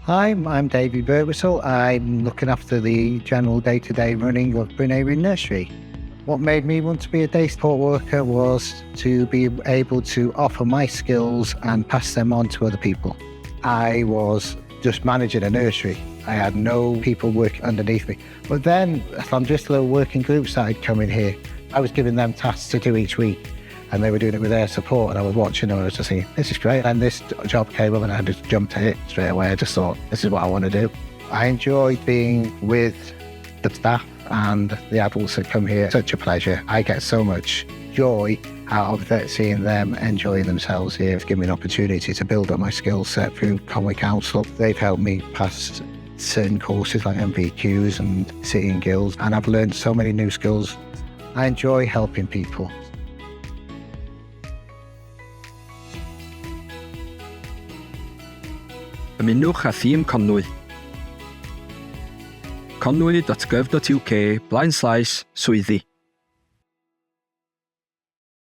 Hi, I'm David Bwrdeistref. I'm looking after the general day-to-day running of Bwrdeistref Nursery. What made me want to be a day support worker was to be able to offer my skills and pass them on to other people. I was just managing a nursery. I had no people working underneath me. But then from just little working groups that I'd come in here, I was giving them tasks to do each week. And they were doing it with their support, and I was watching them and I was just thinking, this is great. And this job came up and I just jumped at it straight away. I just thought, this is what I want to do. I enjoyed being with the staff and the adults that come here. Such a pleasure. I get so much joy out of that, seeing them enjoying themselves here. It's given me an opportunity to build up my skill set through Conwy Council. They've helped me pass certain courses like MVQs and sitting guilds, and I've learned so many new skills. I enjoy helping people. Ymunwch â thîm Conwy. Conwy.gov.uk/swyddi